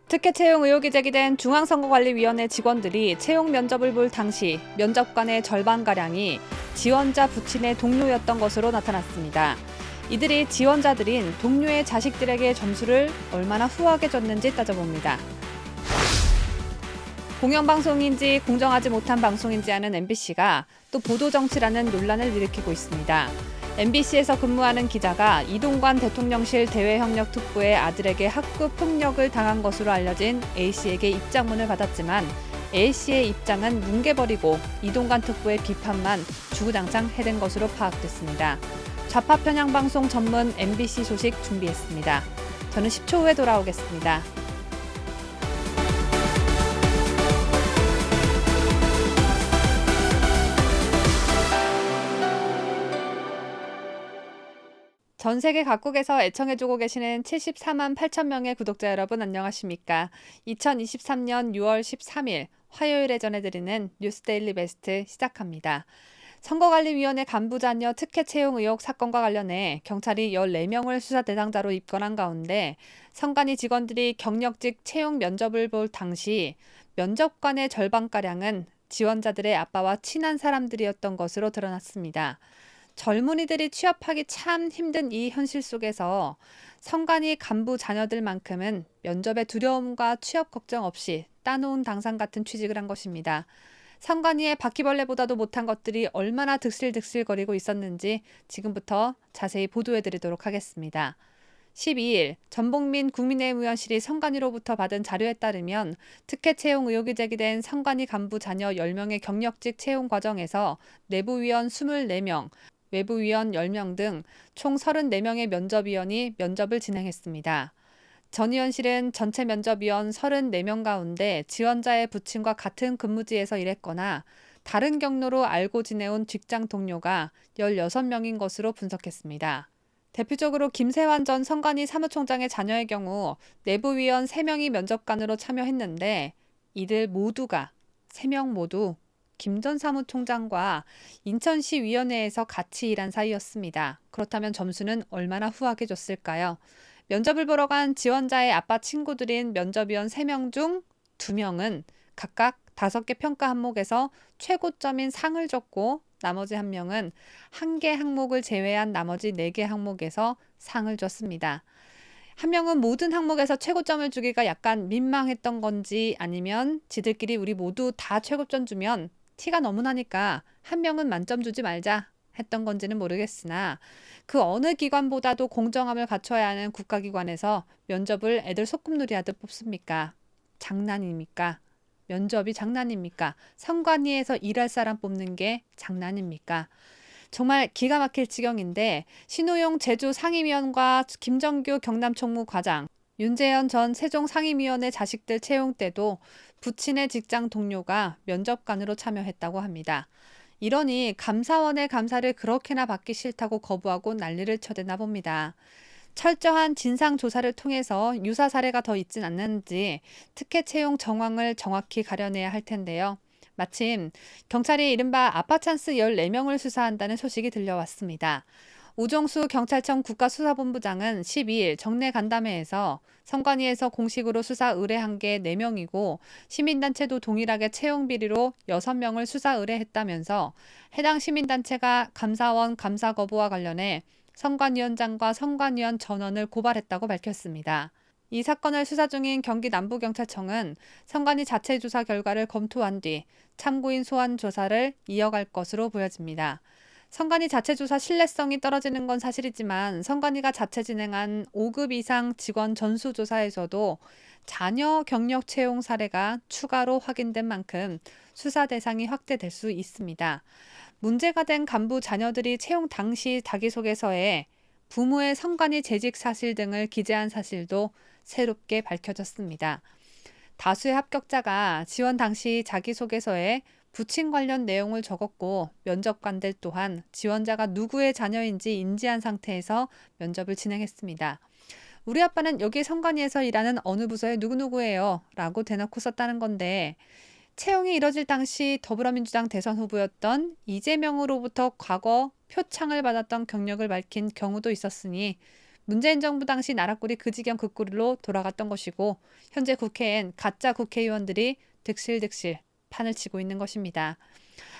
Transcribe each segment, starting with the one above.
특혜 채용 의혹이 제기된 중앙선거관리위원회 직원들이 채용 면접을 볼 당시 면접관의 절반가량이 지원자 부친의 동료였던 것으로 나타났습니다. 이들이 지원자들인 동료의 자식들에게 점수를 얼마나 후하게 줬는지 따져봅니다. 공영방송인지 공정하지 못한 방송인지 아는 MBC가 또 보도정치라는 논란을 일으키고 있습니다. MBC에서 근무하는 기자가 이동관 대통령실 대외협력특보의 아들에게 학교 폭력을 당한 것으로 알려진 A씨에게 입장문을 받았지만 A씨의 입장은 뭉개버리고 이동관 특보의 비판만 주구장창 해댄 것으로 파악됐습니다. 좌파 편향방송 전문 MBC 소식 준비했습니다. 저는 10초 후에 돌아오겠습니다. 전 세계 각국에서 애청해주고 계시는 74만 8천 명의 구독자 여러분 안녕하십니까? 2023년 6월 13일 화요일에 전해드리는 뉴스데일리 베스트 시작합니다. 선거관리위원회 간부 자녀 특혜 채용 의혹 사건과 관련해 경찰이 14명을 수사 대상자로 입건한 가운데 선관위 직원들이 경력직 채용 면접을 볼 당시 면접관의 절반가량은 지원자들의 아빠와 친한 사람들이었던 것으로 드러났습니다. 젊은이들이 취업하기 참 힘든 이 현실 속에서 선관위 간부 자녀들만큼은 면접의 두려움과 취업 걱정 없이 따놓은 당상 같은 취직을 한 것입니다. 선관위의 바퀴벌레보다도 못한 것들이 얼마나 득실득실거리고 있었는지 지금부터 자세히 보도해드리도록 하겠습니다. 12일 전봉민 국민의힘 의원실이 선관위로부터 받은 자료에 따르면 특혜 채용 의혹이 제기된 선관위 간부 자녀 10명의 경력직 채용 과정에서 내부위원 24명, 외부위원 10명 등 총 34명의 면접위원이 면접을 진행했습니다. 전 의원실은 전체 면접위원 34명 가운데 지원자의 부친과 같은 근무지에서 일했거나 다른 경로로 알고 지내온 직장 동료가 16명인 것으로 분석했습니다. 대표적으로 김세환 전 선관위 사무총장의 자녀의 경우 내부위원 3명이 면접관으로 참여했는데 이들 모두가 3명 모두 김 전 사무총장과 인천시 위원회에서 같이 일한 사이였습니다. 그렇다면 점수는 얼마나 후하게 줬을까요? 면접을 보러 간 지원자의 아빠 친구들인 면접위원 3명 중 2명은 각각 5개 평가 항목에서 최고점인 상을 줬고 나머지 1명은 1개 항목을 제외한 나머지 4개 항목에서 상을 줬습니다. 1명은 모든 항목에서 최고점을 주기가 약간 민망했던 건지 아니면 지들끼리 우리 모두 다 최고점 주면 티가 너무 나니까 1명은 만점 주지 말자 했던 건지는 모르겠으나 그 어느 기관보다도 공정함을 갖춰야 하는 국가기관에서 면접을 애들 소꿉놀이 하듯 뽑습니까? 장난입니까? 면접이 장난입니까? 선관위에서 일할 사람 뽑는 게 장난입니까? 정말 기가 막힐 지경인데 신호용 제주 상임위원과 김정규 경남총무과장, 윤재현 전 세종 상임위원의 자식들 채용 때도 부친의 직장 동료가 면접관으로 참여했다고 합니다. 이러니 감사원의 감사를 그렇게나 받기 싫다고 거부하고 난리를 쳐대나 봅니다. 철저한 진상조사를 통해서 유사 사례가 더 있진 않는지 특혜 채용 정황을 정확히 가려내야 할 텐데요. 마침 경찰이 이른바 아빠찬스 14명을 수사한다는 소식이 들려왔습니다. 우종수 경찰청 국가수사본부장은 12일 정례 간담회에서 선관위에서 공식으로 수사 의뢰한 게 4명이고 시민단체도 동일하게 채용 비리로 6명을 수사 의뢰했다면서 해당 시민단체가 감사원 감사 거부와 관련해 선관위원장과 선관위원 전원을 고발했다고 밝혔습니다. 이 사건을 수사 중인 경기 남부경찰청은 선관위 자체 조사 결과를 검토한 뒤 참고인 소환 조사를 이어갈 것으로 보여집니다. 선관위 자체 조사 신뢰성이 떨어지는 건 사실이지만 선관위가 자체 진행한 5급 이상 직원 전수조사에서도 자녀 경력 채용 사례가 추가로 확인된 만큼 수사 대상이 확대될 수 있습니다. 문제가 된 간부 자녀들이 채용 당시 자기소개서에 부모의 선관위 재직 사실 등을 기재한 사실도 새롭게 밝혀졌습니다. 다수의 합격자가 지원 당시 자기소개서에 부친 관련 내용을 적었고 면접관들 또한 지원자가 누구의 자녀인지 인지한 상태에서 면접을 진행했습니다. 우리 아빠는 여기 선관위에서 일하는 어느 부서의 누구누구예요 라고 대놓고 썼다는 건데 채용이 이뤄질 당시 더불어민주당 대선 후보였던 이재명으로부터 과거 표창을 받았던 경력을 밝힌 경우도 있었으니 문재인 정부 당시 나라꼴이 그 지경 그 꼴로 돌아갔던 것이고 현재 국회엔 가짜 국회의원들이 득실득실 판을 치고 있는 것입니다.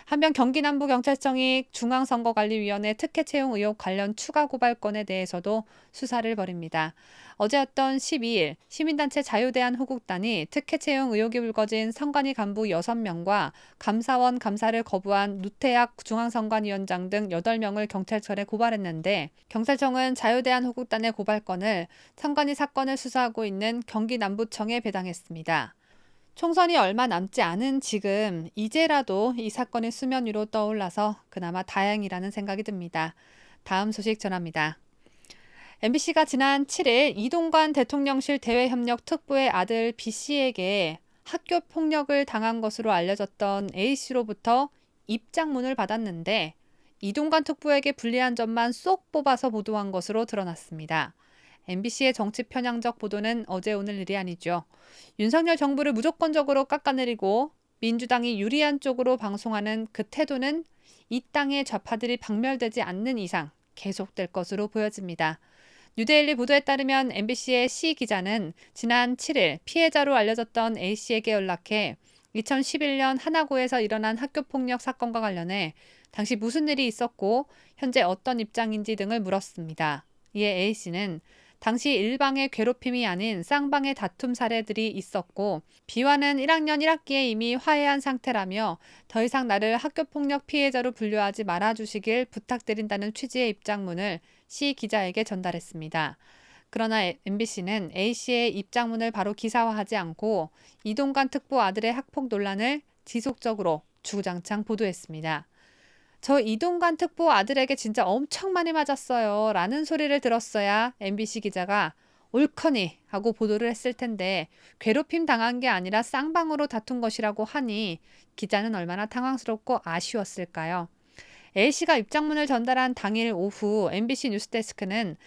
한편 경기남부경찰청이 중앙선거관리위원회 특혜 채용 의혹 관련 추가 고발 건에 대해서도 수사를 벌입니다. 어제였던 12일 시민단체 자유대한호국단이 특혜 채용 의혹이 불거진 선관위 간부 6명과 감사원 감사를 거부한 누태학 중앙선관위원장 등 8명을 경찰청에 고발했는데 경찰청은 자유대한호국단의 고발건을 선관위 사건을 수사하고 있는 경기남부청에 배당했습니다. 총선이 얼마 남지 않은 지금 이제라도 이 사건이 수면 위로 떠올라서 그나마 다행이라는 생각이 듭니다. 다음 소식 전합니다. MBC가 지난 7일 이동관 대통령실 대외협력특보의 아들 B씨에게 학교 폭력을 당한 것으로 알려졌던 A씨로부터 입장문을 받았는데 이동관 특보에게 불리한 점만 쏙 뽑아서 보도한 것으로 드러났습니다. MBC의 정치 편향적 보도는 어제 오늘 일이 아니죠. 윤석열 정부를 무조건적으로 깎아내리고 민주당이 유리한 쪽으로 방송하는 그 태도는 이 땅의 좌파들이 박멸되지 않는 이상 계속될 것으로 보여집니다. 뉴데일리 보도에 따르면 MBC의 C 기자는 지난 7일 피해자로 알려졌던 A씨에게 연락해 2011년 하나고에서 일어난 학교폭력 사건과 관련해 당시 무슨 일이 있었고 현재 어떤 입장인지 등을 물었습니다. 이에 A씨는 당시 일방의 괴롭힘이 아닌 쌍방의 다툼 사례들이 있었고 B와는 1학년 1학기에 이미 화해한 상태라며 더 이상 나를 학교폭력 피해자로 분류하지 말아주시길 부탁드린다는 취지의 입장문을 C 기자에게 전달했습니다. 그러나 MBC는 A씨의 입장문을 바로 기사화하지 않고 이동관 특보 아들의 학폭 논란을 지속적으로 주구장창 보도했습니다. 저 이동관 특보 아들에게 진짜 엄청 많이 맞았어요 라는 소리를 들었어야 MBC 기자가 옳거니 하고 보도를 했을 텐데 괴롭힘 당한 게 아니라 쌍방으로 다툰 것이라고 하니 기자는 얼마나 당황스럽고 아쉬웠을까요? A씨가 입장문을 전달한 당일 오후 MBC 뉴스데스크는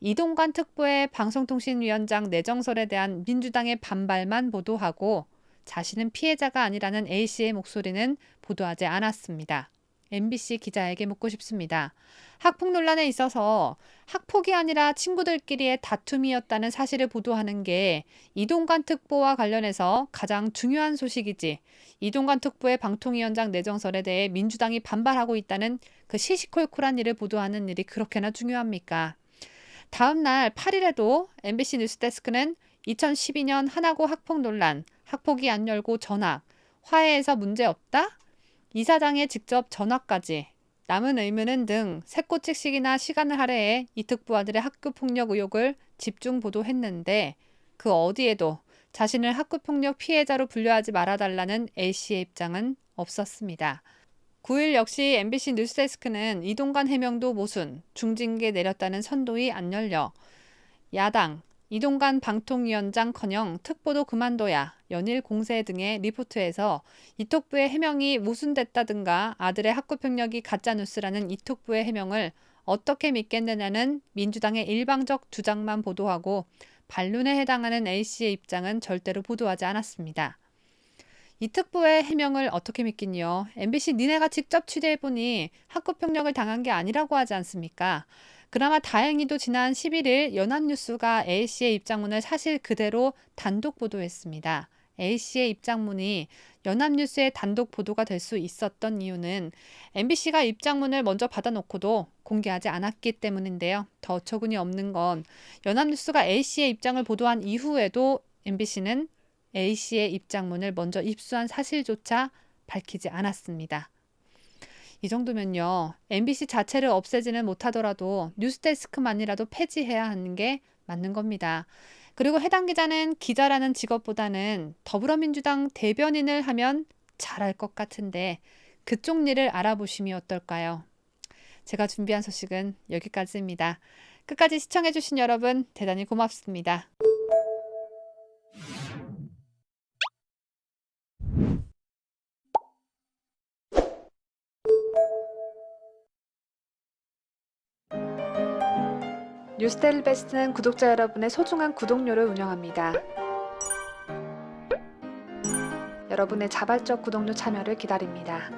이동관 특보의 방송통신위원장 내정설에 대한 민주당의 반발만 보도하고 자신은 피해자가 아니라는 A씨의 목소리는 보도하지 않았습니다. MBC 기자에게 묻고 싶습니다. 학폭 논란에 있어서 학폭이 아니라 친구들끼리의 다툼이었다는 사실을 보도하는 게 이동관 특보와 관련해서 가장 중요한 소식이지 이동관 특보의 방통위원장 내정설에 대해 민주당이 반발하고 있다는 그 시시콜콜한 일을 보도하는 일이 그렇게나 중요합니까? 다음 날 8일에도 MBC 뉴스데스크는 2012년 하나고 학폭 논란, 학폭이 안 열고 전학, 화해해서 문제없다? 이사장의 직접 전화까지 남은 의문은 등 새꼬치식이나 시간을 할애해 이 특보아들의 학교폭력 의혹을 집중 보도했는데 그 어디에도 자신을 학교폭력 피해자로 분류하지 말아달라는 A씨의 입장은 없었습니다. 9일 역시 MBC 뉴스데스크는 이동관 해명도 모순, 중징계 내렸다는 선도위 안 열려 야당, 이동관 방통위원장커녕 특보도 그만둬야 연일 공세 등의 리포트에서 이 특보의 해명이 모순됐다든가 아들의 학교폭력이 가짜뉴스라는 이 특보의 해명을 어떻게 믿겠느냐는 민주당의 일방적 주장만 보도하고 반론에 해당하는 A씨의 입장은 절대로 보도하지 않았습니다. 이 특보의 해명을 어떻게 믿긴요? MBC 니네가 직접 취재해보니 학교폭력을 당한 게 아니라고 하지 않습니까? 그나마 다행히도 지난 11일 연합뉴스가 A씨의 입장문을 사실 그대로 단독 보도했습니다. A씨의 입장문이 연합뉴스의 단독 보도가 될 수 있었던 이유는 MBC가 입장문을 먼저 받아놓고도 공개하지 않았기 때문인데요. 더 어처구니 없는 건 연합뉴스가 A씨의 입장을 보도한 이후에도 MBC는 A씨의 입장문을 먼저 입수한 사실조차 밝히지 않았습니다. 이 정도면요. MBC 자체를 없애지는 못하더라도 뉴스데스크만이라도 폐지해야 하는 게 맞는 겁니다. 그리고 해당 기자는 기자라는 직업보다는 더불어민주당 대변인을 하면 잘할 것 같은데 그쪽 일을 알아보심이 어떨까요? 제가 준비한 소식은 여기까지입니다. 끝까지 시청해주신 여러분 대단히 고맙습니다. 뉴스데일리 베스트는 구독자 여러분의 소중한 구독료를 운영합니다. 여러분의 자발적 구독료 참여를 기다립니다.